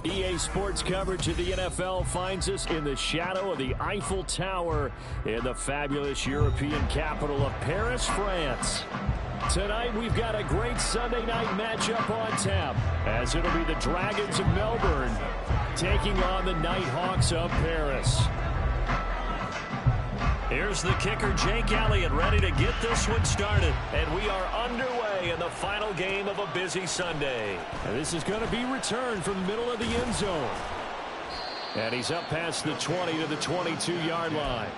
EA Sports coverage of the NFL finds us in the shadow of the Eiffel Tower in the fabulous European capital of Paris, France. Tonight, we've got a great Sunday night matchup on tap, as it'll be the Dragons of Melbourne taking on the Nighthawks of Paris. Here's the kicker, Jake Elliott, ready to get this one started. And we are underway in the final game of a busy Sunday. And this is going to be returned from the middle of the end zone. And he's up past the 20 to the 22-yard line.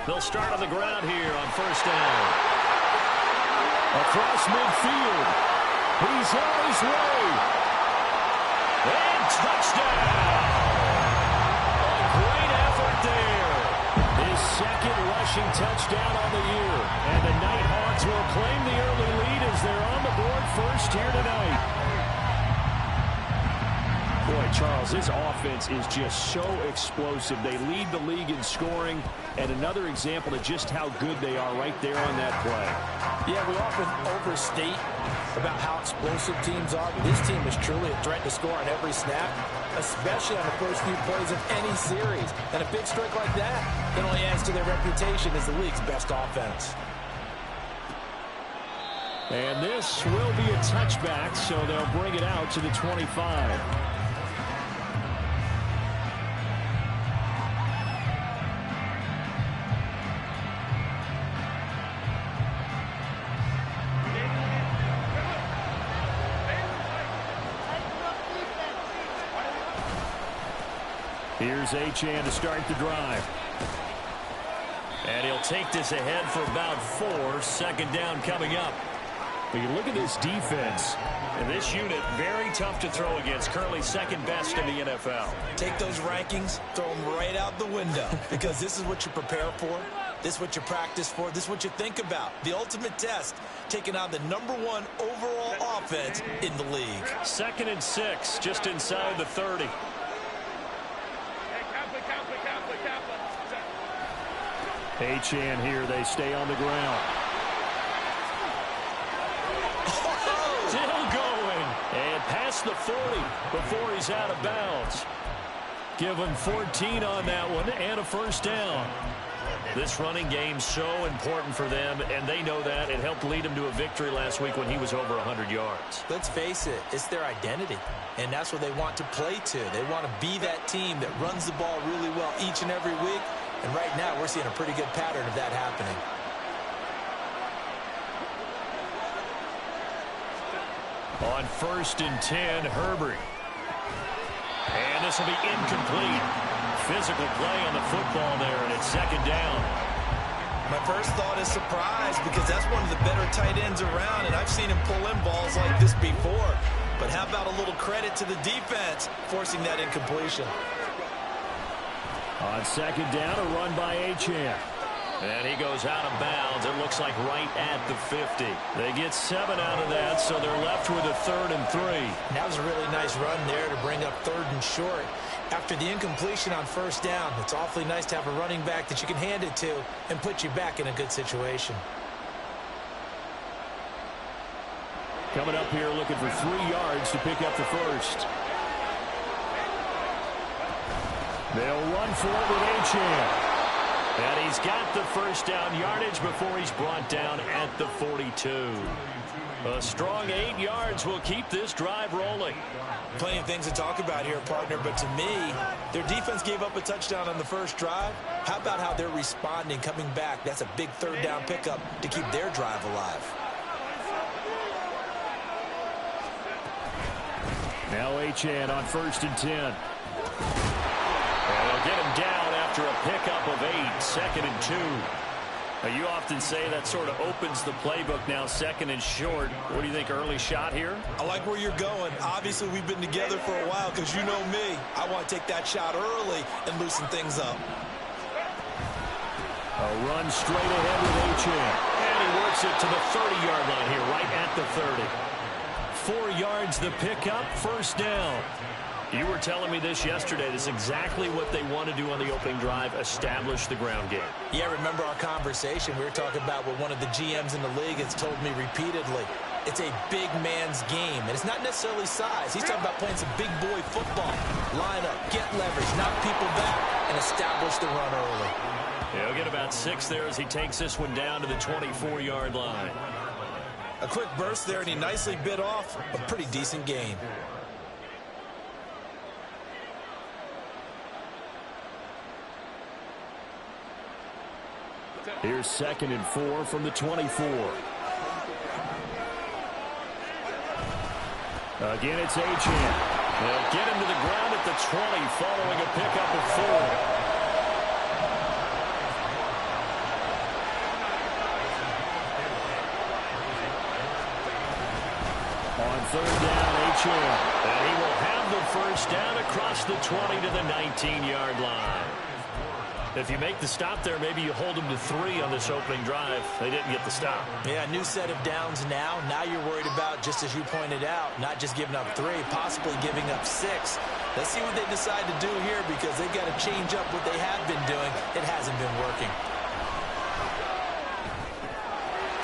They'll start on the ground here on first down. Across midfield. He's on his way. And touchdown. A great effort there. His second rushing touchdown on the year. And the Nighthawks will claim the early lead as they're on the board first here tonight. Boy, Charles, this offense is just so explosive. They lead the league in scoring, and another example of just how good they are right there on that play. Yeah, we often overstate about how explosive teams are, but this team is truly a threat to score on every snap, especially on the first few plays of any series. And a big strike like that only adds to their reputation as the league's best offense. And this will be a touchback, so they'll bring it out to the 25. Here's Achane to start the drive. And he'll take this ahead for about 4. Second down coming up. But you look at this defense. And this unit, very tough to throw against. Currently second best in the NFL. Take those rankings, throw them right out the window. Because this is what you prepare for. This is what you practice for. This is what you think about. The ultimate test, taking on the #1 overall offense in the league. 2nd and 6, just inside the 30. Achane here, they stay on the ground. Still going. And past the 40 before he's out of bounds. Give him 14 on that one and a first down. This running game's so important for them, and they know that. It helped lead him to a victory last week when he was over 100 yards. Let's face it, it's their identity, and that's what they want to play to. They want to be that team that runs the ball really well each and every week. And right now, we're seeing a pretty good pattern of that happening. On 1st and 10, Herbert. And this will be incomplete. Physical play on the football there, and it's 2nd down. My first thought is surprise, because that's one of the better tight ends around, and I've seen him pull in balls like this before. But how about a little credit to the defense forcing that incompletion? On 2nd down, a run by Achane. And he goes out of bounds. It looks like right at the 50. They get 7 out of that, so they're left with a 3rd and 3. That was a really nice run there to bring up 3rd and short. After the incompletion on 1st down, it's awfully nice to have a running back that you can hand it to and put you back in a good situation. Coming up here looking for 3 yards to pick up the first. They'll run for it with Achane. And he's got the first down yardage before he's brought down at the 42. A strong 8 yards will keep this drive rolling. Plenty of things to talk about here, partner, but to me, their defense gave up a touchdown on the first drive. How about how they're responding, coming back? That's a big 3rd down pickup to keep their drive alive. Now Achane on 1st and 10. And they'll get him down after a pickup of 8. 2nd and 2. You often say that sort of opens the playbook now, second and short. What do you think, early shot here? I like where you're going. Obviously, we've been together for a while because you know me. I want to take that shot early and loosen things up. A run straight ahead with Achane. And he works it to the 30-yard line here, right at the 30. 4 yards the pickup, first down. You were telling me this yesterday. This is exactly what they want to do on the opening drive, establish the ground game. Yeah, remember our conversation? We were talking about what one of the GMs in the league has told me repeatedly. It's a big man's game, and it's not necessarily size. He's talking about playing some big boy football. Line up, get leverage, knock people back, and establish the run early. He'll get about 6 there as he takes this one down to the 24-yard line. A quick burst there, and he nicely bit off a pretty decent gain. Here's 2nd and 4 from the 24. Again, it's Achane. They'll get him to the ground at the 20 following a pickup of 4. On 3rd down, Achane. And he will have the first down across the 20 to the 19-yard line. If you make the stop there, maybe you hold them to 3 on this opening drive. They didn't get the stop. Yeah, new set of downs now. Now you're worried about, just as you pointed out, not just giving up 3, possibly giving up 6. Let's see what they decide to do here because they've got to change up what they have been doing. It hasn't been working.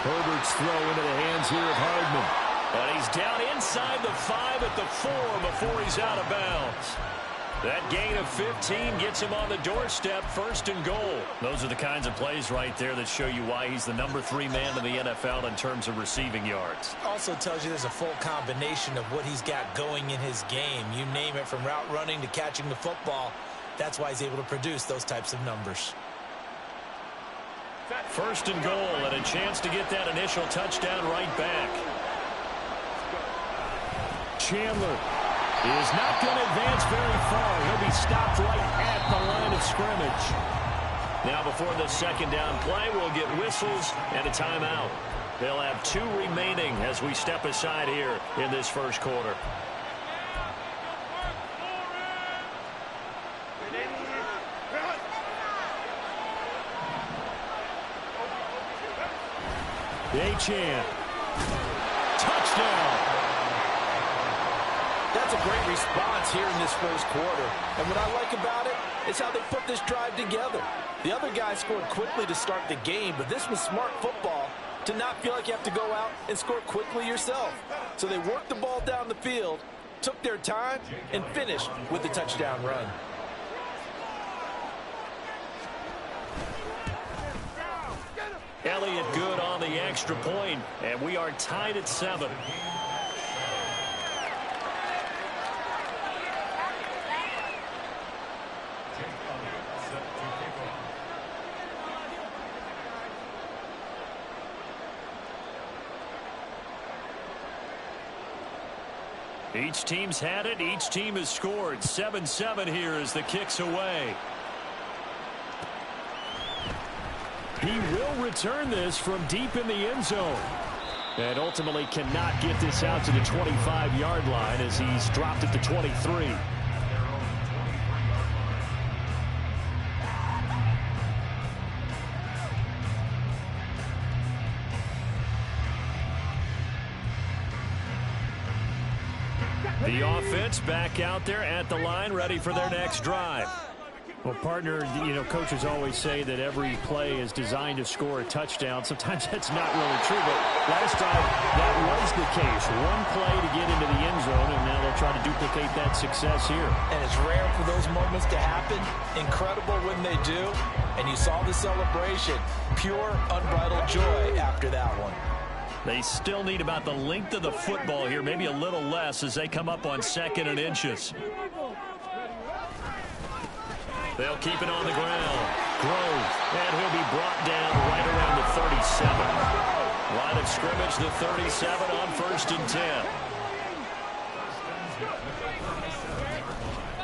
Herbert's throw into the hands here of Hardman. And he's down inside the 5 at the 4 before he's out of bounds. That gain of 15 gets him on the doorstep, 1st and goal. Those are the kinds of plays right there that show you why he's the number 3 man in the NFL in terms of receiving yards. Also tells you there's a full combination of what he's got going in his game. You name it, from route running to catching the football. That's why he's able to produce those types of numbers. 1st and goal, and a chance to get that initial touchdown right back. Chandler is not going to advance very far. He'll be stopped right at the line of scrimmage. Now before the 2nd down play, we'll get whistles and a timeout. They'll have 2 remaining as we step aside here in this first quarter. Achane. Touchdown. That's a great response here in this first quarter. And what I like about it is how they put this drive together. The other guy scored quickly to start the game, but this was smart football to not feel like you have to go out and score quickly yourself. So they worked the ball down the field, took their time, and finished with the touchdown run. Elliott good on the extra point, and we are tied at 7. Each team's had it. Each team has scored. 7-7 here as the kick's away. He will return this from deep in the end zone. And ultimately cannot get this out to the 25-yard line as he's dropped at the 23. The offense back out there at the line, ready for their next drive. Well, partner, you know, coaches always say that every play is designed to score a touchdown. Sometimes that's not really true, but last drive, that was the case. One play to get into the end zone, and now they'll try to duplicate that success here. And it's rare for those moments to happen. Incredible when they do. And you saw the celebration. Pure, unbridled joy after that one. They still need about the length of the football here, maybe a little less as they come up on 2nd and inches. They'll keep it on the ground. Grove, and he'll be brought down right around the 37. Line of scrimmage, the 37 on 1st and 10.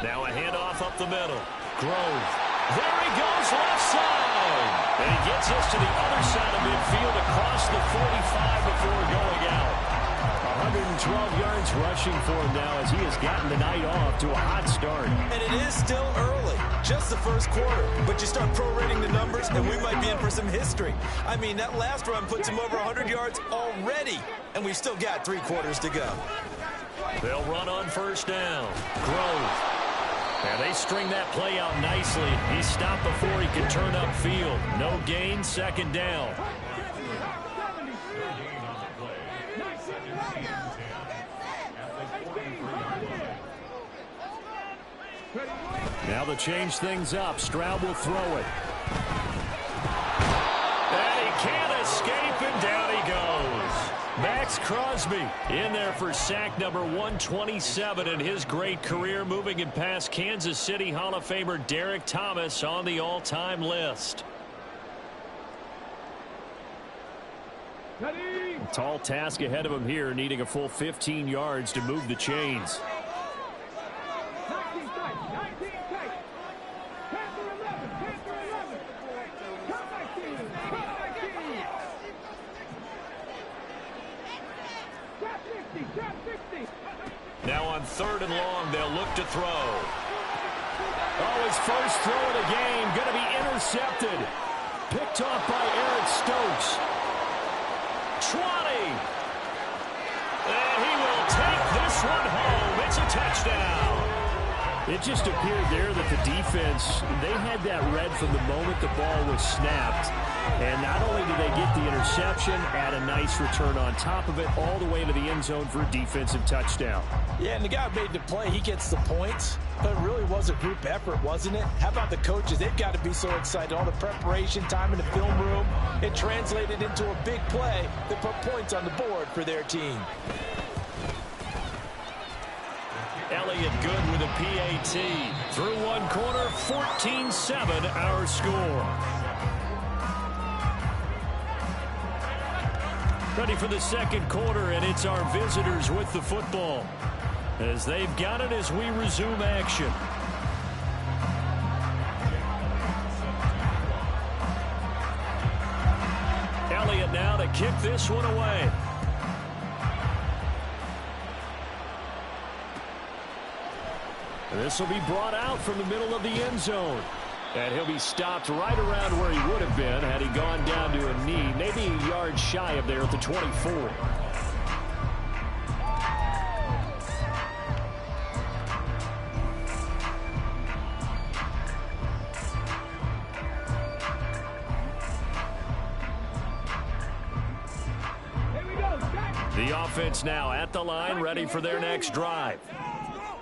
Now a handoff up the middle. Grove There he goes left side. And he gets us to the other side of midfield across the 45 before going out. 112 yards rushing for him now as he has gotten the night off to a hot start. And it is still early, just the first quarter. But you start prorating the numbers, and we might be in for some history. I mean, that last run puts him over 100 yards already, and we've still got 3 quarters to go. They'll run on first down. Grove. And they string that play out nicely. He stopped before he could turn upfield. No gain, second down. Now to change things up. Stroud will throw it. And he can't escape, and down he goes. Max Crosby in there for sack number 127 in his great career, moving it past Kansas City Hall of Famer Derek Thomas on the all-time list. A tall task ahead of him here, needing a full 15 yards to move the chains. Now on 3rd and long, they'll look to throw. Oh, his first throw of the game, going to be intercepted. Picked off by Eric Stokes. 20. And he will take this one home. It's a touchdown. It just appeared there that the defense, they had that read from the moment the ball was snapped. And not only did they get the interception, add a nice return on top of it, all the way to the end zone for a defensive touchdown. Yeah, and the guy made the play. He gets the points. But it really was a group effort, wasn't it? How about the coaches? They've got to be so excited. All the preparation time in the film room, it translated into a big play that put points on the board for their team. Elliott good with a PAT. Through one quarter, 14-7 our score. Ready for the second quarter, and it's our visitors with the football as they've got it as we resume action. Elliott now to kick this one away. This will be brought out from the middle of the end zone. And he'll be stopped right around where he would have been had he gone down to a knee, maybe a yard shy of there at the 24. The offense now at the line, ready for their next drive.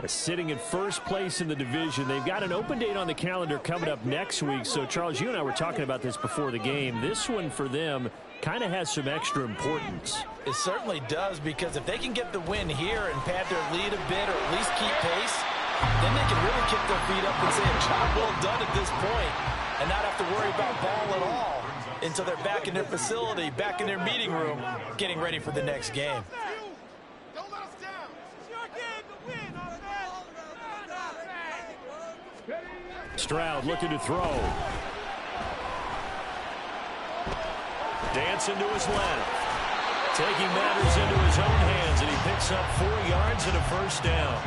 Sitting in first place in the division. They've got an open date on the calendar coming up next week. So, Charles, you and I were talking about this before the game. This one for them kind of has some extra importance. It certainly does, because if they can get the win here and pad their lead a bit or at least keep pace, then they can really kick their feet up and say a job well done at this point and not have to worry about ball at all until they're back in their facility, back in their meeting room, getting ready for the next game. Stroud looking to throw. Dancing to his left. Taking matters into his own hands, and he picks up 4 yards and a first down.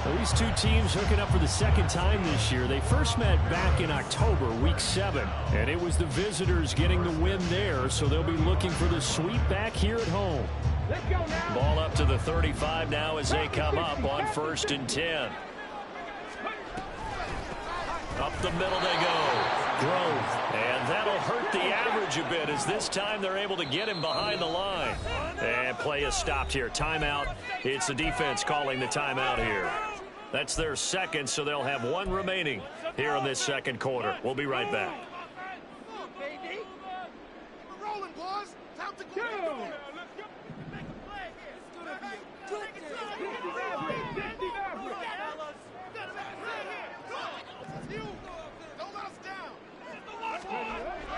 Well, these two teams hooking up for the second time this year. They first met back in October, week 7, and it was the visitors getting the win there, so they'll be looking for the sweep back here at home. Let's go now. Ball up to the 35 now as they come up on 1st and 10. Up the middle they go. Grove. And that'll hurt the average a bit as this time they're able to get him behind the line. And play is stopped here. Timeout. It's the defense calling the timeout here. That's their second, so they'll have one remaining here in this second quarter. We'll be right back.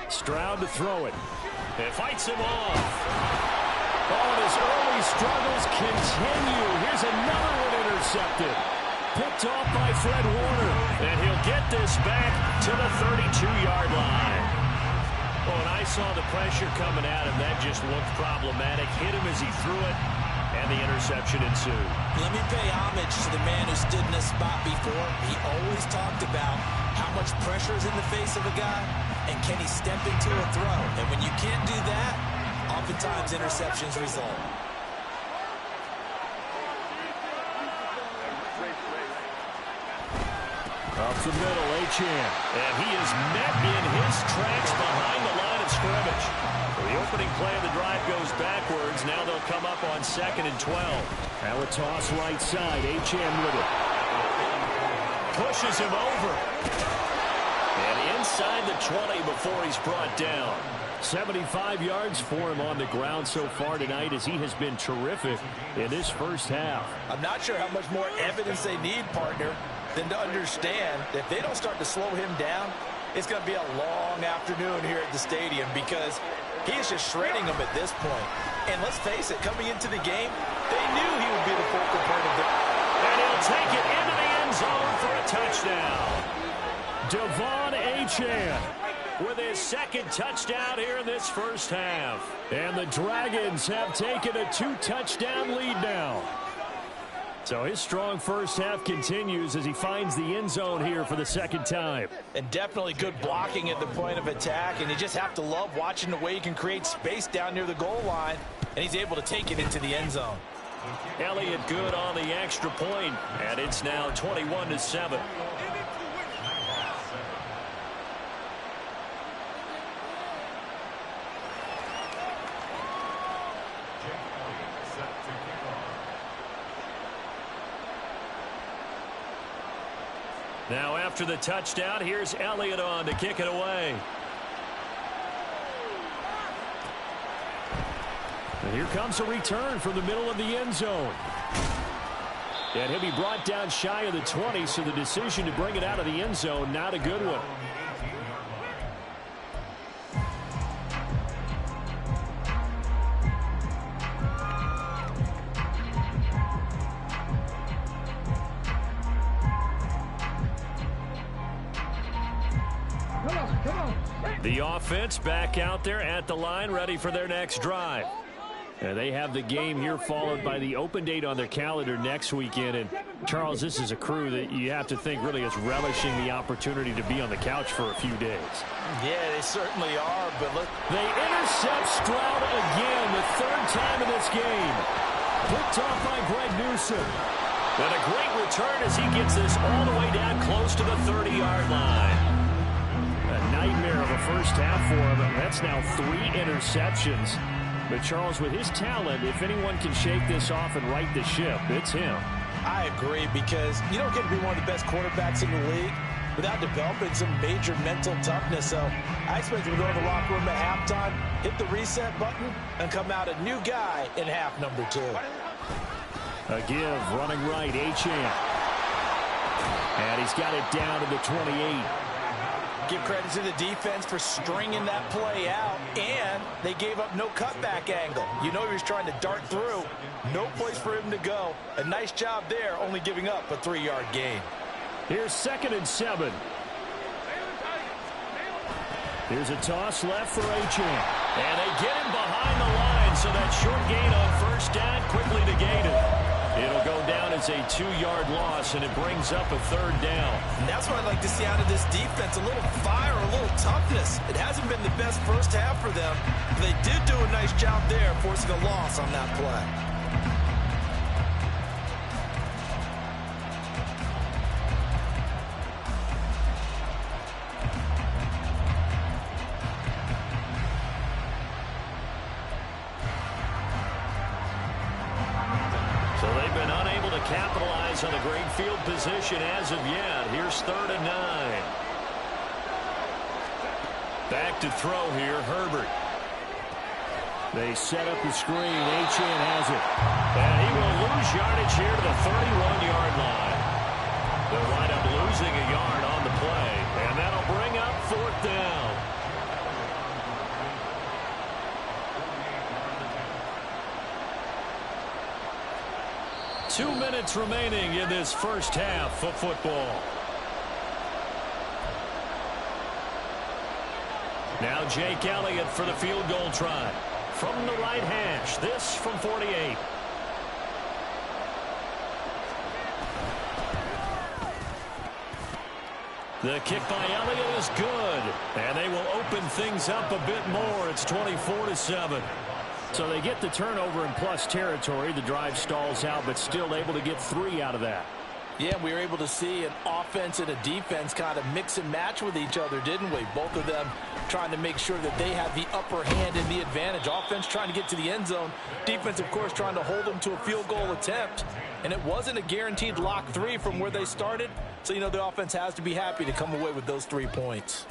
Stroud to throw it. And fights him off. Oh, and his early struggles continue. Here's another one intercepted. picked off by Fred Warner. And he'll get this back to the 32-yard line. Oh, and I saw the pressure coming at him. That just looked problematic. Hit him as he threw it, and the interception ensued. Let me pay homage to the man who stood in this spot before. He always talked about how much pressure is in the face of a guy, and can he step into a throw. And when you can't do that, oftentimes interceptions result. Up the middle, Achane. And he is met in his tracks behind the line of scrimmage. The opening play of the drive goes backwards. Now they'll come up on 2nd and 12. Now a toss right side. Achane with it. Pushes him over. And inside the 20 before he's brought down. 75 yards for him on the ground so far tonight as he has been terrific in this first half. I'm not sure how much more evidence they need, partner, than to understand that if they don't start to slow him down, it's going to be a long afternoon here at the stadium because he is just shredding them at this point. And let's face it, coming into the game, they knew he would be the focal point of the... And he'll take it into the end zone for a touchdown. Devon Achane with his second touchdown here in this first half. And the Dragons have taken a 2-touchdown lead now. So his strong first half continues as he finds the end zone here for the second time. And definitely good blocking at the point of attack. And you just have to love watching the way he can create space down near the goal line. And he's able to take it into the end zone. Elliott good on the extra point, and it's now 21-7. Now after the touchdown, here's Elliott on to kick it away. And here comes a return from the middle of the end zone. And he'll be brought down shy of the 20, so the decision to bring it out of the end zone, not a good one. The offense back out there at the line, ready for their next drive. And they have the game here followed by the open date on their calendar next weekend. And, Charles, this is a crew that you have to think really is relishing the opportunity to be on the couch for a few days. Yeah, they certainly are, but look. They intercept Stroud again, the third time in this game. Picked off by Greg Newsom. And a great return as he gets this all the way down close to the 30-yard line. A nightmare of a first half for him. That's now 3 interceptions. But, Charles, with his talent, if anyone can shake this off and right the ship, it's him. I agree, because you don't get to be one of the best quarterbacks in the league without developing some major mental toughness. So I expect him to go to the locker room at halftime, hit the reset button, and come out a new guy in half number 2. A give, running right, Achane. And he's got it down to the 28. Give credit to the defense for stringing that play out, and they gave up no cutback angle. You know he was trying to dart through. No place for him to go. A nice job there, only giving up a 3-yard gain. Here's 2nd and 7. Here's a toss left for Achane. And they get him behind the line, so that short gain on first down quickly negated. It'll go down as a 2-yard loss, and it brings up a 3rd down. And that's what I'd like to see out of this defense, a little fire, a little toughness. It hasn't been the best first half for them, but they did do a nice job there, forcing a loss on that play. Capitalize on a great field position as of yet. Here's 3rd and 9. Back to throw here, Herbert. They set up the screen. Achane has it. And he will lose yardage here to the 31-yard line. They'll wind up losing a yard on the play. And that'll bring up 4th down. minutes remaining in this first half of football. Now Jake Elliott for the field goal try. From the right hash, this from 48. The kick by Elliott is good, and they will open things up a bit more. It's 24-7. So they get the turnover in plus territory. The drive stalls out, but still able to get 3 out of that. Yeah, we were able to see an offense and a defense kind of mix and match with each other, didn't we? Both of them trying to make sure that they have the upper hand and the advantage. Offense trying to get to the end zone. Defense, of course, trying to hold them to a field goal attempt. And it wasn't a guaranteed lock 3 from where they started. So, you know, the offense has to be happy to come away with those 3 points.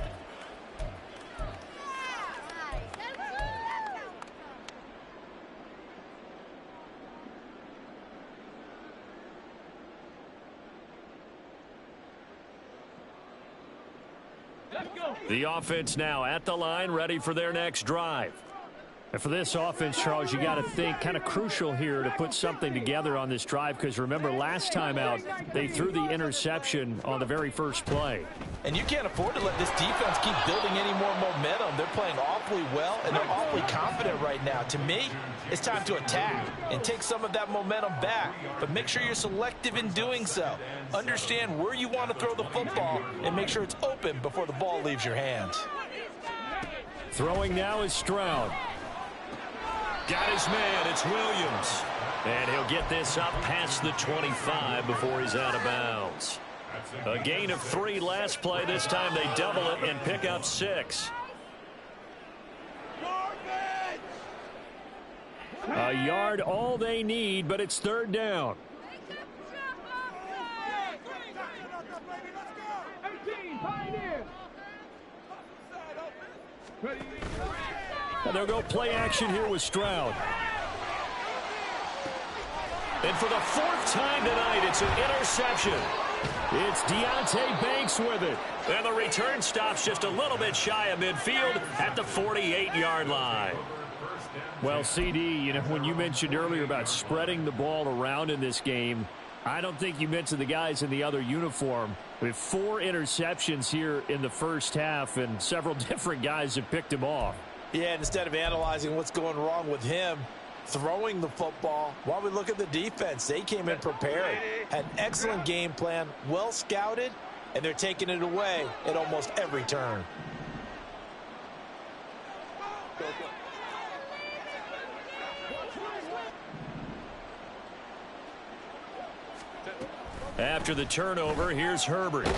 The offense now at the line, ready for their next drive. And for this offense, Charles, you got to think kind of crucial here to put something together on this drive, because remember last time out they threw the interception on the very first play. And you can't afford to let this defense keep building any more momentum. They're playing awfully well, and they're awfully confident right now. To me, it's time to attack and take some of that momentum back. But make sure you're selective in doing so. Understand where you want to throw the football and make sure it's open before the ball leaves your hands. Throwing now is Stroud. Got his man, it's Williams. And he'll get this up past the 25 before he's out of bounds. A gain of 3 last play. This time they double it and pick up 6. A yard all they need, but it's 3rd down. And they'll go play action here with Stroud. And for the 4th time tonight, it's an interception. It's Deonte Banks with it. And the return stops just a little bit shy of midfield at the 48-yard line. Well, CD, you know, when you mentioned earlier about spreading the ball around in this game, I don't think you mentioned the guys in the other uniform. We have 4 interceptions here in the first half, and several different guys have picked him off. Yeah, and instead of analyzing what's going wrong with him throwing the football, while we look at the defense, they came in prepared, had an excellent game plan, well scouted, and they're taking it away at almost every turn. After the turnover, here's Herbert.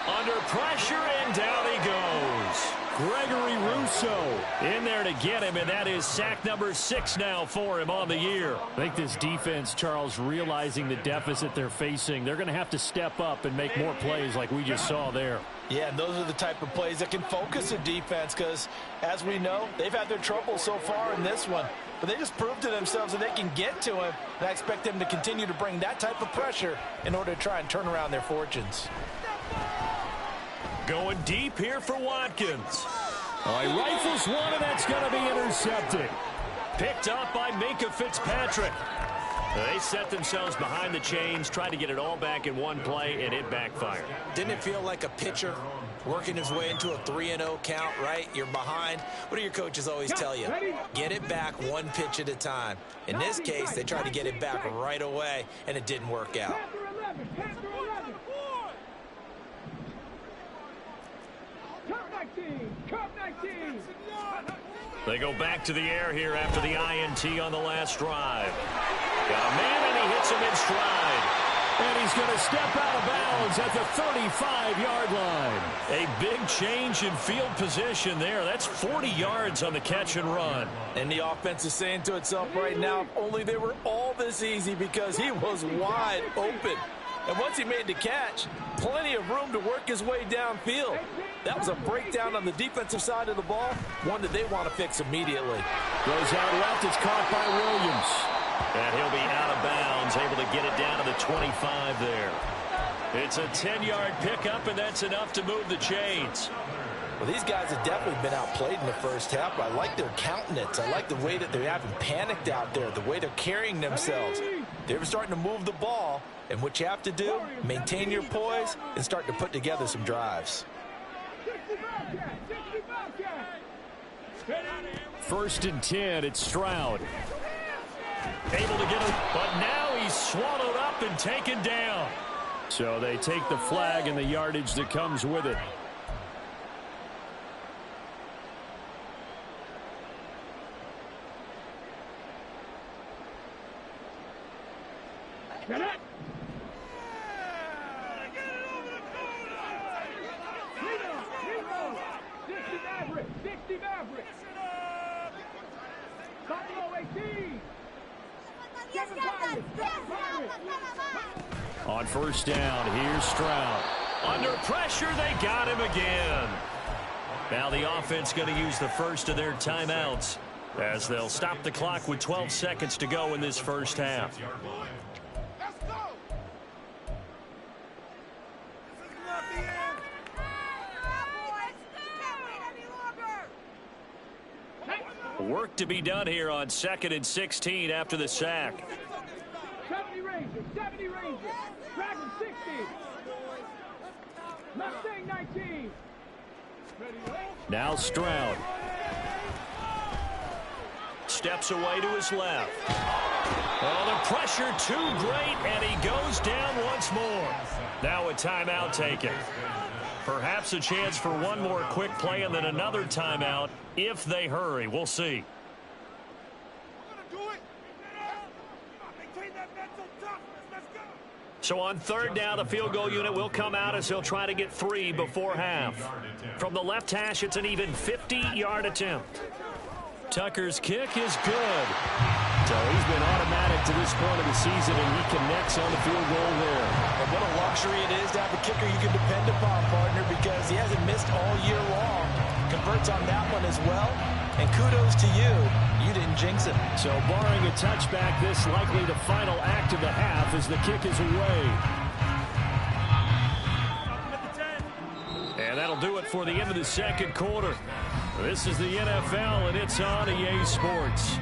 Under pressure, and down he goes. Gregory Rousseau in there to get him, and that is sack number 6 now for him on the year. I think this defense, Charles, realizing the deficit they're facing, they're going to have to step up and make more plays like we just saw there. Yeah, and those are the type of plays that can focus a defense because, as we know, they've had their trouble so far in this one. But they just proved to themselves that they can get to him, and I expect them to continue to bring that type of pressure in order to try and turn around their fortunes. Going deep here for Watkins. All right, rifles one, and that's going to be intercepted. Picked up by Minkah Fitzpatrick. They set themselves behind the chains, tried to get it all back in one play, and it backfired. Didn't it feel like a pitcher working his way into a 3-0 count, right? You're behind. What do your coaches always tell you? Get it back one pitch at a time. In this case, they tried to get it back right away, and it didn't work out. They go back to the air here after the INT on the last drive. Got a man, and he hits him in stride. And he's going to step out of bounds at the 35-yard line. A big change in field position there. That's 40 yards on the catch and run. And the offense is saying to itself right now, if only they were all this easy, because he was wide open. And once he made the catch, plenty of room to work his way downfield. That was a breakdown on the defensive side of the ball, one that they want to fix immediately. Goes out left, it's caught by Williams. And he'll be out of bounds, able to get it down to the 25 there. It's a 10-yard pickup, and that's enough to move the chains. Well, these guys have definitely been outplayed in the first half. I like their countenance. I like the way that they haven't panicked out there, the way they're carrying themselves. They're starting to move the ball, and what you have to do, maintain your poise and start to put together some drives. 1st and 10, it's Stroud. Able to get him, but now he's swallowed up and taken down. So they take the flag and the yardage that comes with it. Get it! On 1st down, here's Stroud. Under pressure, they got him again. Now the offense going to use the first of their timeouts as they'll stop the clock with 12 seconds to go in this first half. Work to be done here on 2nd and 16 after the sack. 70 Rangers, 70 Rangers. Dragon 60. Mustang 19. Now Stroud. Steps away to his left. Oh, the pressure too great, and he goes down once more. Now a timeout taken. Perhaps a chance for one more quick play and then another timeout if they hurry. We'll see. So on 3rd down, the field goal unit will come out as he'll try to get 3 before half. From the left hash, it's an even 50-yard attempt. Tucker's kick is good. So he's been automatic to this point of the season, and he connects on the field goal there. And what a luxury it is to have a kicker you can depend upon, partner, because he hasn't missed all year long. Converts on that one as well. And kudos to you. You didn't jinx it. So barring a touchback, this likely the final act of the half as the kick is away. And that'll do it for the end of the 2nd quarter. This is the NFL, and it's on EA Sports.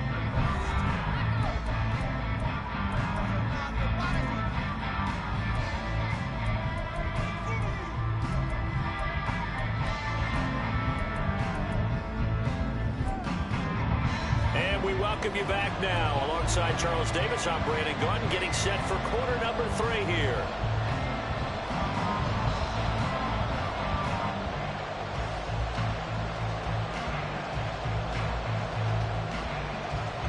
Welcome you back now. Alongside Charles Davis, I'm Brandon Gunn, getting set for quarter number 3 here.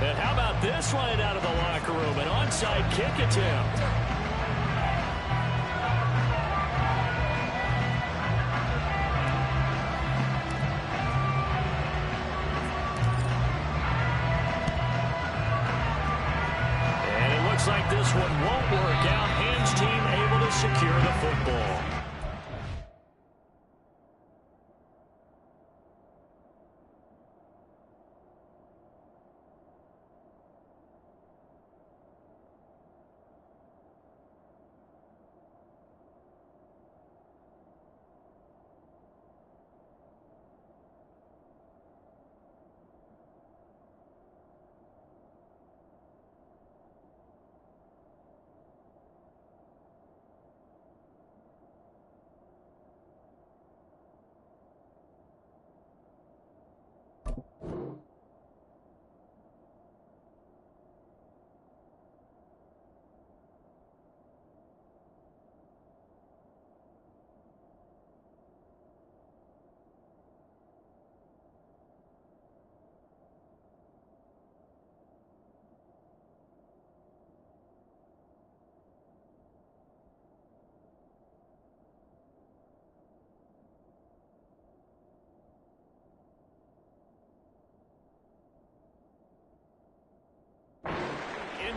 And how about this right out of the locker room? An onside kick attempt. Like this one won't work out. Hans team able to secure the football.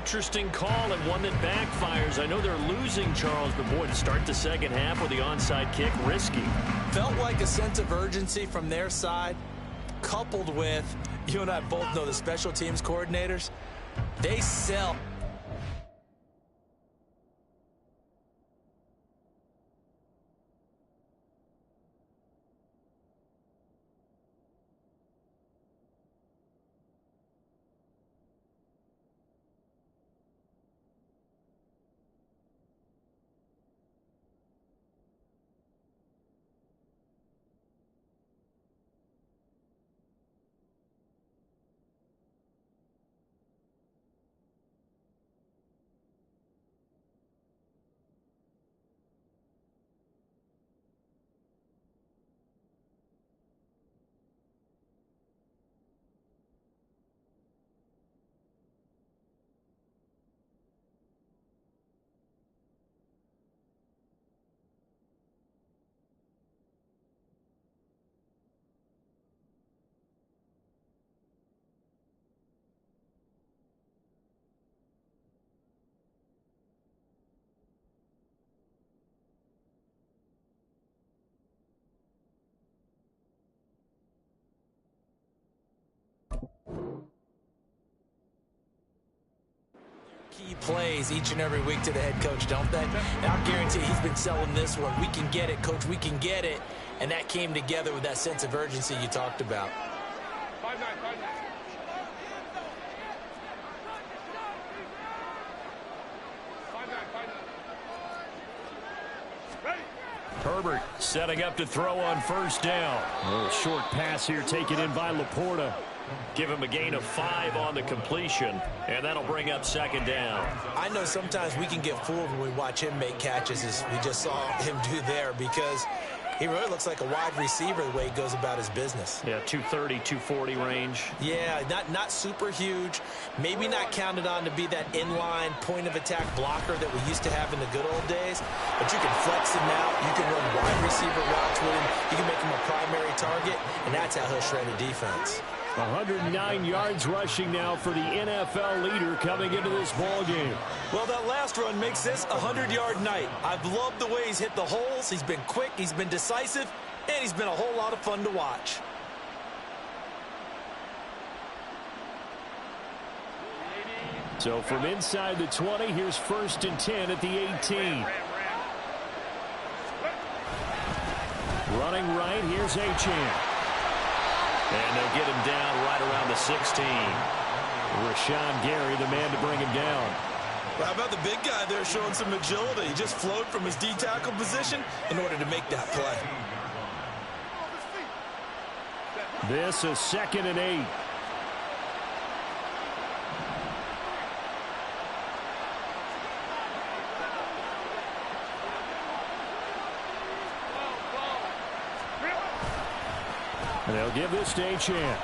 Interesting call and one that backfires. I know they're losing Charles, but boy, to start the 2nd half with the onside kick, risky. Felt like a sense of urgency from their side, coupled with, you and I both know the special teams coordinators, they sell. Key plays each and every week to the head coach, don't they? And I'll guarantee he's been selling this one. We can get it, coach, we can get it. And that came together with that sense of urgency you talked about. 5-9. Herbert setting up to throw on first down. A little short pass here taken in by Laporta. Give him a gain of 5 on the completion, and that'll bring up second down. I know sometimes we can get fooled when we watch him make catches, as we just saw him do there, because he really looks like a wide receiver the way he goes about his business. Yeah, 230, 240 range. Yeah, not super huge. Maybe not counted on to be that inline point-of-attack blocker that we used to have in the good old days. But you can flex him out. You can run wide receiver routes with him. You can make him a primary target, and that's how he'll shred a defense. 109 yards rushing now for the NFL leader coming into this ball game. Well, that last run makes this a 100-yard night. I've loved the way he's hit the holes. He's been quick, he's been decisive, and he's been a whole lot of fun to watch. So from inside the 20, here's 1st and 10 at the 18. Running right, here's Achane. And they'll get him down right around the 16. Rashawn Gary, the man to bring him down. Well, how about the big guy there showing some agility? He just flowed from his D-tackle position in order to make that play. This is 2nd and 8. And they'll give this to Achane.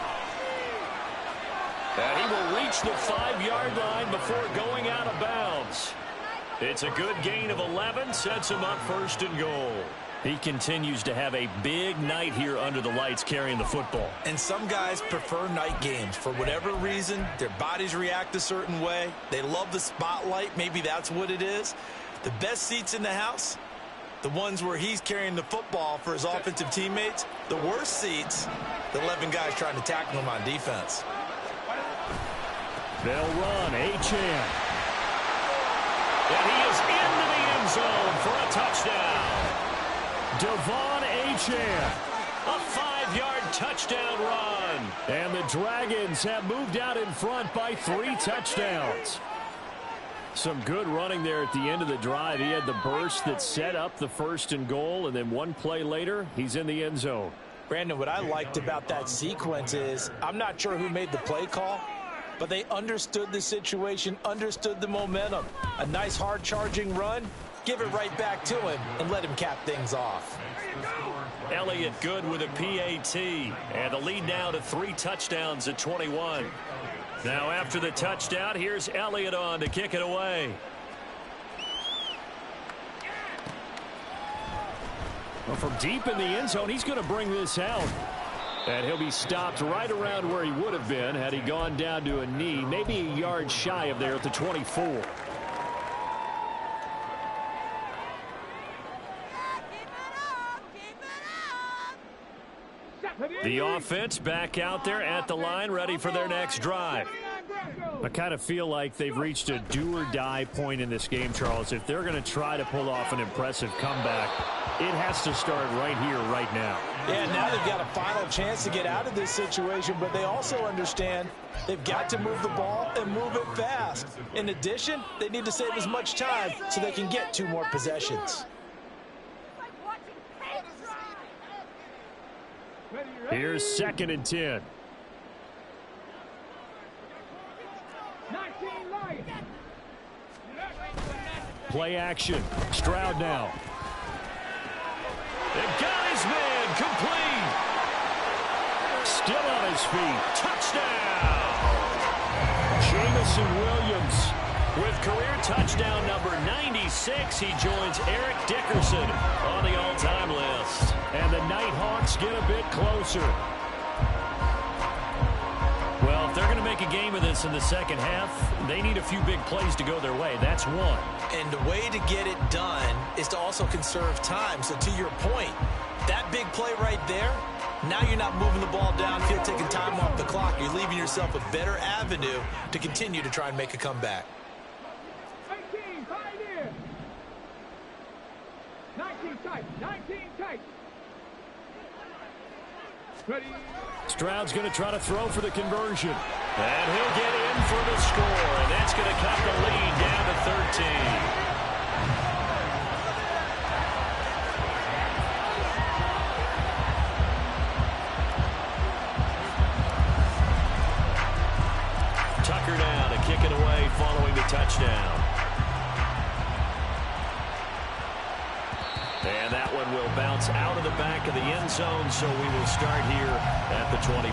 And he will reach the 5-yard line before going out of bounds. It's a good gain of 11, sets him up 1st and goal. He continues to have a big night here under the lights carrying the football. And some guys prefer night games. For whatever reason, their bodies react a certain way. They love the spotlight. Maybe that's what it is. The best seats in the house, the ones where he's carrying the football for his offensive teammates. The worst seats, the 11 guys trying to tackle him on defense. They'll run. Achane. And he is into the end zone for a touchdown. Devon Achane. A 5-yard touchdown run. And the Dragons have moved out in front by 3 touchdowns. Some good running there at the end of the drive. He had the burst that set up the 1st and goal, and then one play later, he's in the end zone. Brandon, what I liked about that sequence is I'm not sure who made the play call, but they understood the situation, understood the momentum. A nice hard-charging run, give it right back to him, and let him cap things off. Elliott good with a PAT, and the lead now to 3 touchdowns at 21. Now after the touchdown, here's Elliott on to kick it away. Well, from deep in the end zone, he's going to bring this out. And he'll be stopped right around where he would have been had he gone down to a knee, maybe a yard shy of there at the 24. The offense back out there at the line, ready for their next drive. I kind of feel like they've reached a do-or-die point in this game, Charles. If they're going to try to pull off an impressive comeback, it has to start right here, right now. Yeah, now they've got a final chance to get out of this situation, but they also understand they've got to move the ball and move it fast. In addition, they need to save as much time so they can get 2 more possessions. Here's 2nd and 10. Play action. Stroud now. They got his man complete. Still on his feet. Touchdown. Jamison Williams with career touchdown number 96. He joins Eric Dickerson on the all-time list. And the Nighthawks get a bit closer. Well, if they're going to make a game of this in the second half, they need a few big plays to go their way. That's one. And the way to get it done is to also conserve time. So to your point, that big play right there, now you're not moving the ball downfield, taking time off the clock. You're leaving yourself a better avenue to continue to try and make a comeback. tight. 19 tight. Ready. Stroud's going to try to throw for the conversion. And he'll get in for the score. And that's going to cut the lead down to 13. Tucker now to kick it away following the touchdown. And that one will bounce out of the back of the end zone, so we will start here at the 25.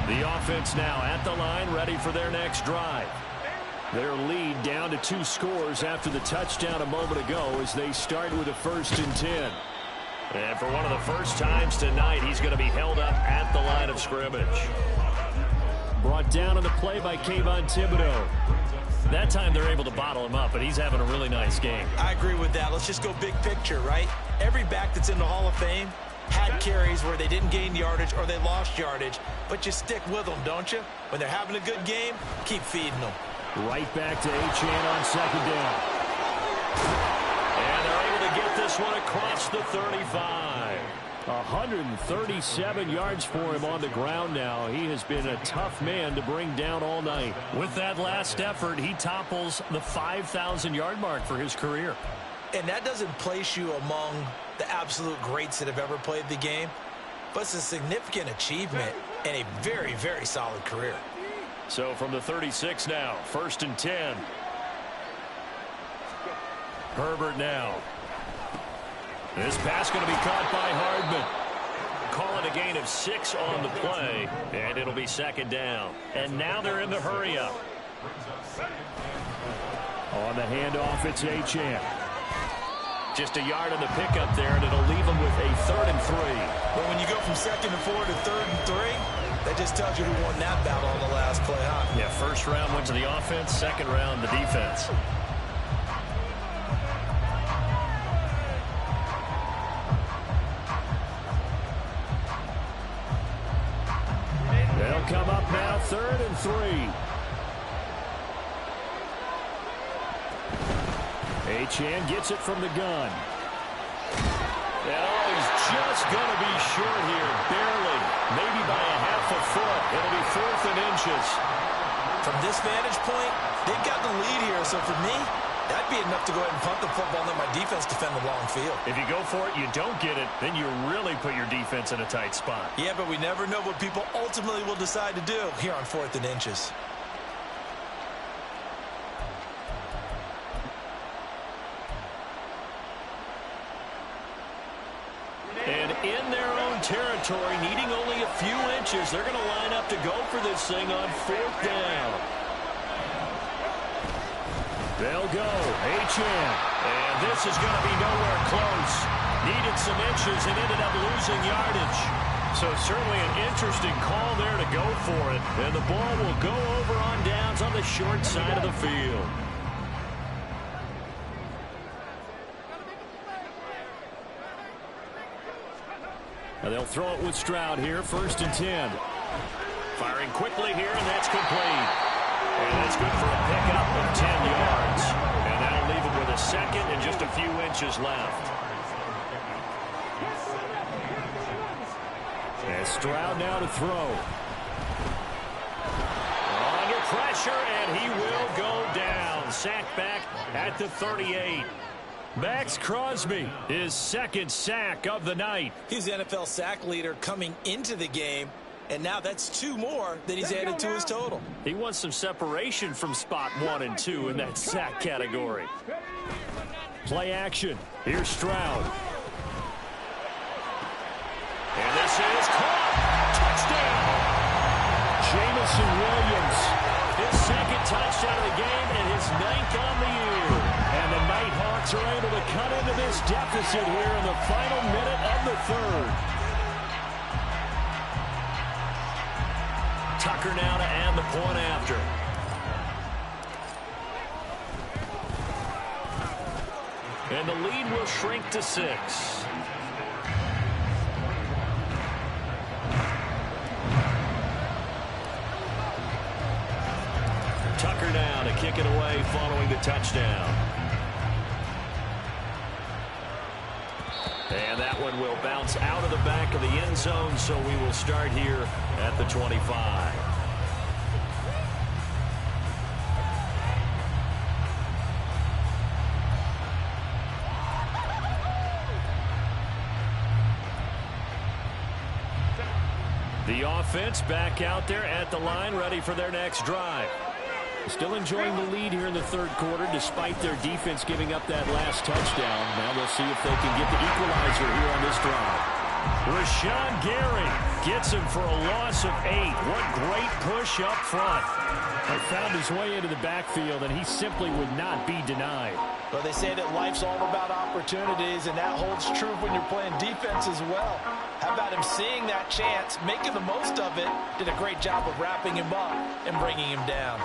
The offense now at the line, ready for their next drive. Their lead down to 2 scores after the touchdown a moment ago as they start with a 1st and 10. And for one of the first times tonight, he's going to be held up at the line of scrimmage. Brought down on the play by Kayvon Thibodeau. That time they're able to bottle him up, but he's having a really nice game. I agree with that. Let's just go big picture, right? Every back that's in the Hall of Fame had carries where they didn't gain yardage or they lost yardage, but you stick with them, don't you? When they're having a good game, keep feeding them. Right back to Achane on 2nd down. And they're able to get this one across the 35. 137 yards for him on the ground now. He has been a tough man to bring down all night. With that last effort, he topples the 5,000-yard mark for his career. And that doesn't place you among the absolute greats that have ever played the game, but it's a significant achievement and a very, very solid career. So from the 36 now, 1st and 10. Herbert now. This pass going to be caught by Hardman. Call it a gain of 6 on the play, and it'll be 2nd down. And now they're in the hurry-up. On the handoff, it's Achane. Just a yard on the pickup there, and it'll leave them with a 3rd and 3. But when you go from 2nd and 4 to 3rd and 3, that just tells you who won that battle on the last play, huh? Yeah, 1st round went to the offense, 2nd round the defense. They'll come up now, 3rd and 3. Achane gets it from the gun. And he's just going to be short here, barely, maybe by a half a foot. It'll be 4th and inches. From this vantage point, they've got the lead here, so for me, that'd be enough to go ahead and punt the football and let my defense defend the long field. If you go for it, you don't get it, then you really put your defense in a tight spot. Yeah, but we never know what people ultimately will decide to do here on 4th and inches. And in their own territory, needing only a few inches, they're going to line up to go for this thing on 4th down. They'll go. Achane. And this is going to be nowhere close. Needed some inches and ended up losing yardage. So certainly an interesting call there to go for it. And the ball will go over on downs on the short side of the field. And they'll throw it with Stroud here, 1st and 10. Firing quickly here, and that's complete. And that's good for a pickup of 10 yards. And that'll leave him with a 2nd and just a few inches left. And Stroud now to throw. Under pressure, and he will go down. Sacked back at the 38. Max Crosby, his 2nd sack of the night. He's the NFL sack leader coming into the game, and now that's 2 more that he's added to his total. He wants some separation from spot 1 and 2 in that sack category. Play action. Here's Stroud. And this is caught. Touchdown. Jamison Williams. His 2nd touchdown of the game and his 9th on the year. And the Nighthawks are able to cut into this deficit here in the final minute of the 3rd. Tucker now to add the point after. And the lead will shrink to 6. now to kick it away following the touchdown. And that one will bounce out of the back of the end zone, so we will start here at the 25. The offense back out there at the line, ready for their next drive. Still enjoying the lead here in the third quarter, despite their defense giving up that last touchdown. Now we'll see if they can get the equalizer here on this drive. Rashawn Gary gets him for a loss of 8. What great push up front. He found his way into the backfield, and he simply would not be denied. Well, they say that life's all about opportunities, and that holds true when you're playing defense as well. How about him seeing that chance, making the most of it, did a great job of wrapping him up and bringing him down.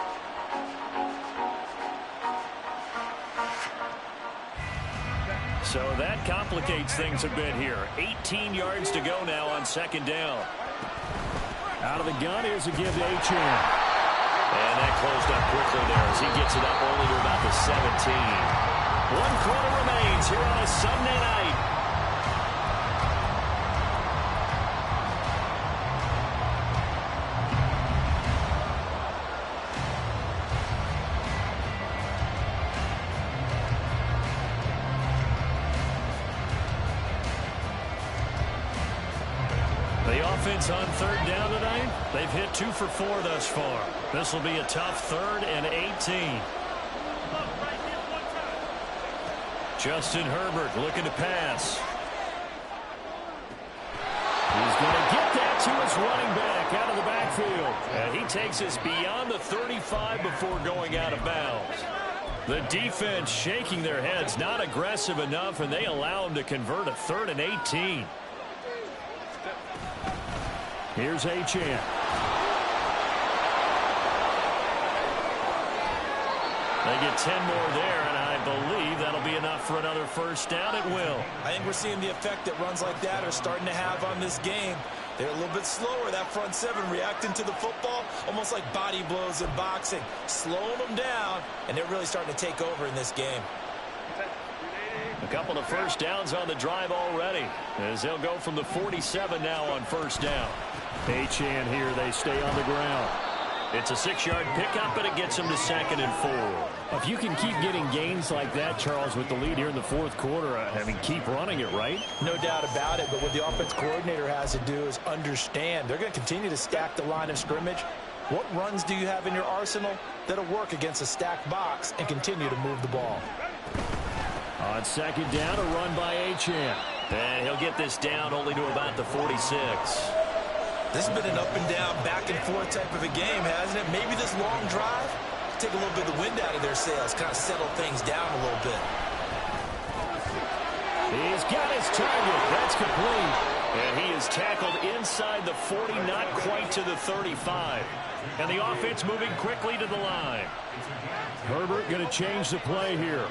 So that complicates things a bit here. 18 yards to go now on second down. Out of the gun, here's a give to Achane. And that closed up quickly there as he gets it up only to about the 17. 1 quarter remains here on a Sunday night. The offense on third down tonight, they've hit 2 for 4 thus far. This will be a tough 3rd and 18. Justin Herbert looking to pass. He's going to get that to his running back out of the backfield. And he takes us beyond the 35 before going out of bounds. The defense shaking their heads, not aggressive enough, and they allow him to convert a 3rd and 18. Here's Achane. They get 10 more there, and I believe that'll be enough for another first down. It will. I think we're seeing the effect that runs like that are starting to have on this game. They're a little bit slower, that front 7, reacting to the football, almost like body blows in boxing, slowing them down, and they're really starting to take over in this game. A couple of first downs on the drive already, as they'll go from the 47 now on first down. Achane here, they stay on the ground. It's a 6-yard pickup, and it gets them to 2nd and 4. If you can keep getting gains like that, Charles, with the lead here in the fourth quarter, I mean, keep running it, right? No doubt about it, but what the offense coordinator has to do is understand they're going to continue to stack the line of scrimmage. What runs do you have in your arsenal that'll work against a stacked box and continue to move the ball? On second down, a run by Achane. And he'll get this down only to about the 46. This has been an up-and-down, back-and-forth type of a game, hasn't it? Maybe this long drive, take a little bit of the wind out of their sails, kind of settle things down a little bit. He's got his target. That's complete. And he is tackled inside the 40, not quite to the 35. And the offense moving quickly to the line. Herbert going to change the play here.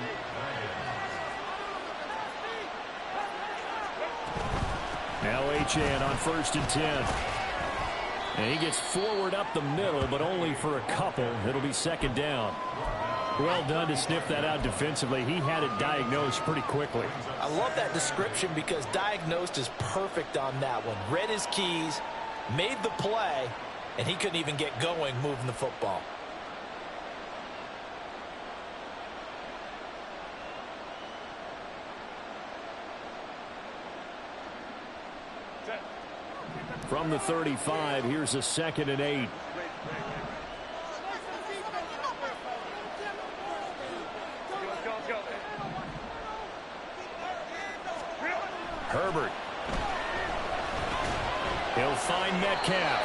Now Achane on 1st and 10. And he gets forward up the middle, but only for a couple. It'll be 2nd down. Well done to sniff that out defensively. He had it diagnosed pretty quickly. I love that description because diagnosed is perfect on that one. Read his keys, made the play, and he couldn't even get going moving the football. From the 35, here's a 2nd and 8. Herbert. He'll find Metcalf.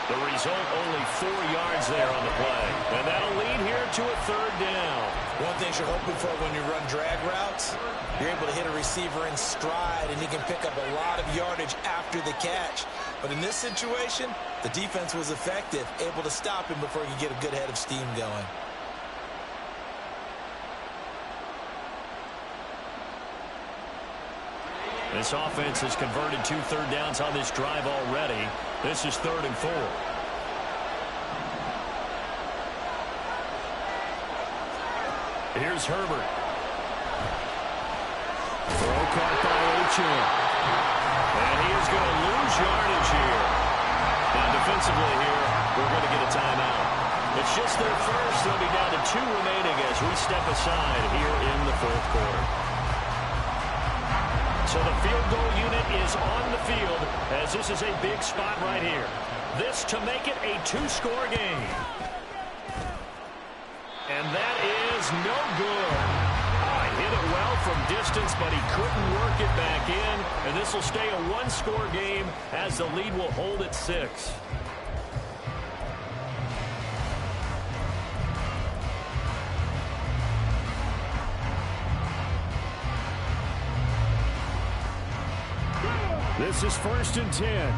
The result, only 4 yards there on the play. And that'll lead here to a 3rd down. One thing you're hoping for when you run drag routes, you're able to hit a receiver in stride, and he can pick up a lot of yardage after the catch. But in this situation, the defense was effective, able to stop him before he could get a good head of steam going. This offense has converted 2 third downs on this drive already. This is 3rd and 4. Here's Herbert. Throw caught by Achane. And he is going to lose yardage here. Now defensively here, we're going to get a timeout. It's just their first. They'll be down to 2 remaining as we step aside here in the fourth quarter. So the field goal unit is on the field as this is a big spot right here. This to make it a 2-score game. And that is no good. Hit it well from distance, but he couldn't work it back in. And this will stay a 1-score game as the lead will hold at 6. This is 1st and 10.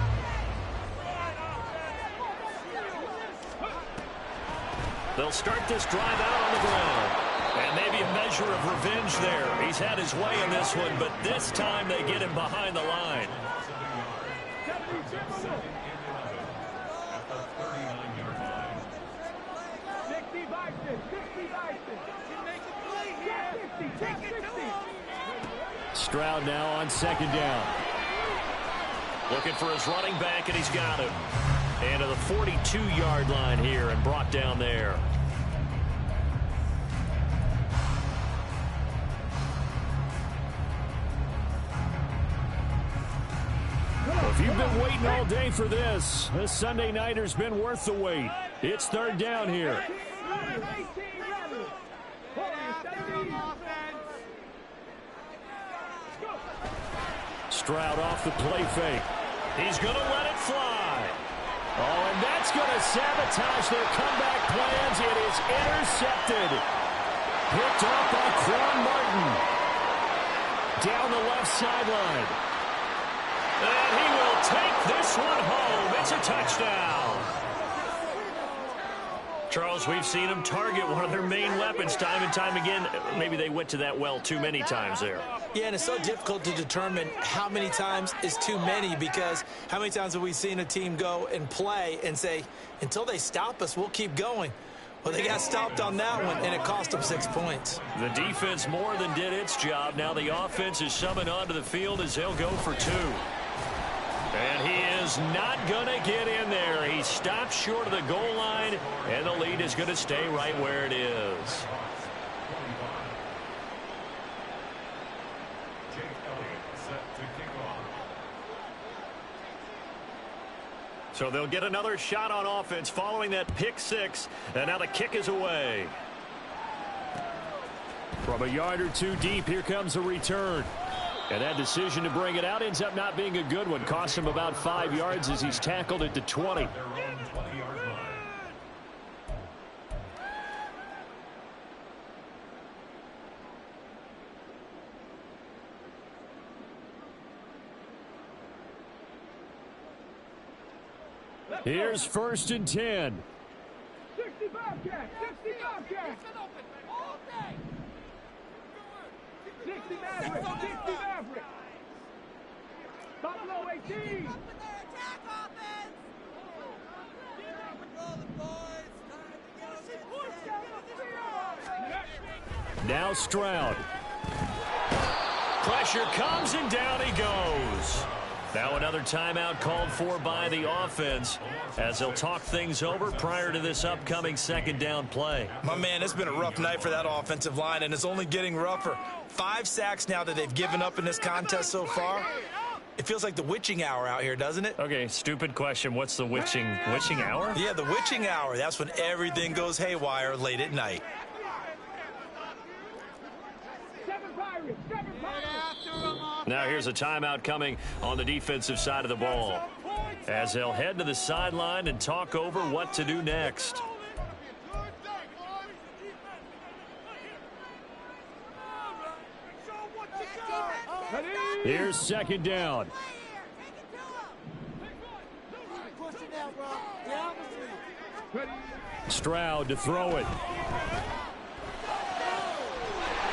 They'll start this drive out on the ground. And maybe a measure of revenge there. He's had his way in this one, but this time they get him behind the line. Stroud now on 2nd down. Looking for his running back, and he's got him. And to the 42-yard line here and brought down there. If you've been waiting all day for this Sunday nighter's been worth the wait. It's 3rd down here. Stroud off the play fake. He's going to let it fly. Oh, and that's going to sabotage their comeback plans. It is intercepted. Picked off by Quan Martin. Down the left sideline. And he will take this one home. It's a touchdown. Charles, we've seen them target one of their main weapons time and time again. Maybe they went to that well too many times there. Yeah, and it's so difficult to determine how many times is too many, because how many times have we seen a team go and play and say, until they stop us, we'll keep going. Well, they got stopped on that one, and it cost them 6 points. The defense more than did its job. Now the offense is summoned onto the field as they'll go for 2. And he is not going to get in there. He stopped short of the goal line, and the lead is going to stay right where it is. So they'll get another shot on offense following that pick 6, and now the kick is away. From a yard or 2 deep, here comes a return. And that decision to bring it out ends up not being a good one. Costs him about 5 yards as he's tackled at the 20. Here's 1st and 10. 65 catch, 65 catch. 60 Maverick, 60 Maverick. Buffalo 18. Now Stroud. Pressure comes and down he goes. Now another timeout called for by the offense as they'll talk things over prior to this upcoming 2nd down play. My man, it's been a rough night for that offensive line, and it's only getting rougher. 5 sacks now that they've given up in this contest so far. It feels like the witching hour out here, doesn't it? Okay, stupid question. What's the witching hour? Yeah, the witching hour. That's when everything goes haywire late at night. 7 Pirates, 7 Pirates. Now here's a timeout coming on the defensive side of the ball as they'll head to the sideline and talk over what to do next. Here's 2nd down. Stroud to throw it.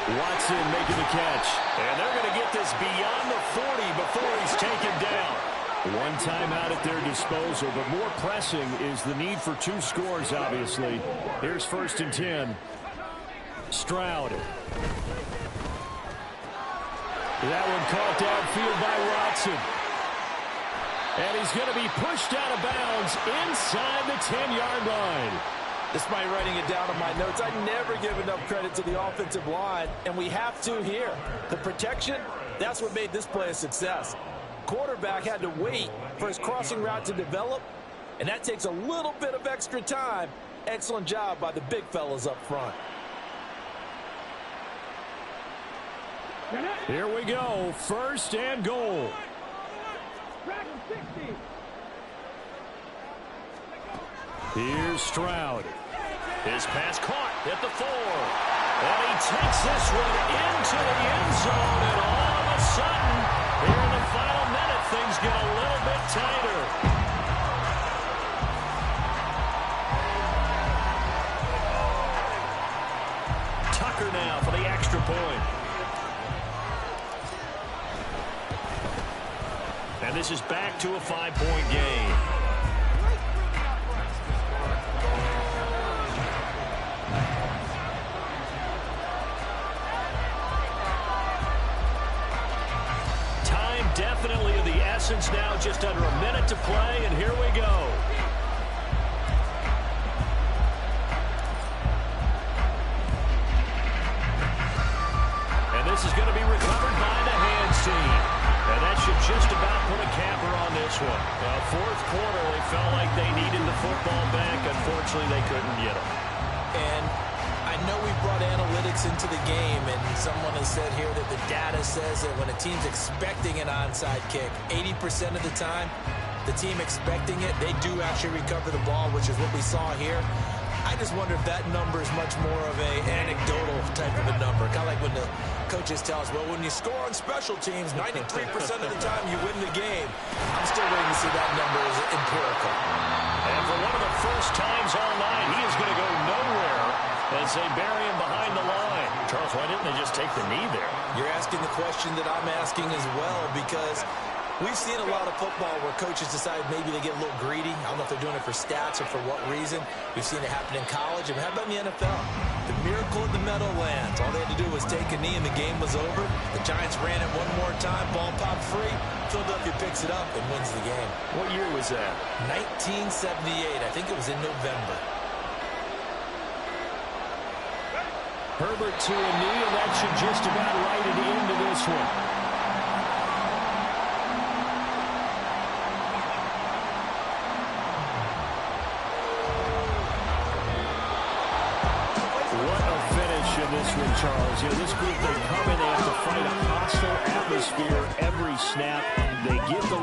Watson making the catch. And they're going to get this beyond the 40 before he's taken down. One timeout at their disposal, but more pressing is the need for 2 scores, obviously. Here's 1st and 10. Stroud. That one caught downfield by Watson. And he's going to be pushed out of bounds inside the 10-yard line. Despite writing it down on my notes, I never give enough credit to the offensive line, and we have to here. The protection, that's what made this play a success. Quarterback had to wait for his crossing route to develop, and that takes a little bit of extra time. Excellent job by the big fellas up front. Here we go, 1st and goal. Here's Stroud. His pass caught at the 4. And he takes this one into the end zone, and all of a sudden, here in the final minute, things get a little bit tighter. Tucker now for the extra point. And this is back to a 5-point game. Time definitely of the essence now, just under a minute to play, and here we go. And this is going to be recovered by the hands team. And that should just about put a capper on this one. Fourth quarter, they felt like they needed the football back. Unfortunately, they couldn't get it. And I know we brought analytics into the game, and someone has said here that the data says that when a team's expecting an onside kick, 80% of the time, the team expecting it, they do actually recover the ball, which is what we saw here. I just wonder if that number is much more of an anecdotal type of a number. Kind of like when the coaches tell us, well, when you score on special teams, 93% of the time you win the game. I'm still waiting to see that number as empirical. And for one of the first times all night, he is going to go nowhere as they bury him behind the line. Charles, why didn't they just take the knee there? You're asking the question that I'm asking as well, because we've seen a lot of football where coaches decide maybe they get a little greedy. I don't know if they're doing it for stats or for what reason. We've seen it happen in college. And how about in the NFL? The miracle of the Meadowlands. All they had to do was take a knee and the game was over. The Giants ran it one more time. Ball popped free. Philadelphia picks it up and wins the game. What year was that? 1978. I think it was in November. Herbert to a knee, and that should just about write it into this one. What a finish in this one, Charles. You know, this group, they come in, they have to fight a hostile atmosphere every snap. They give the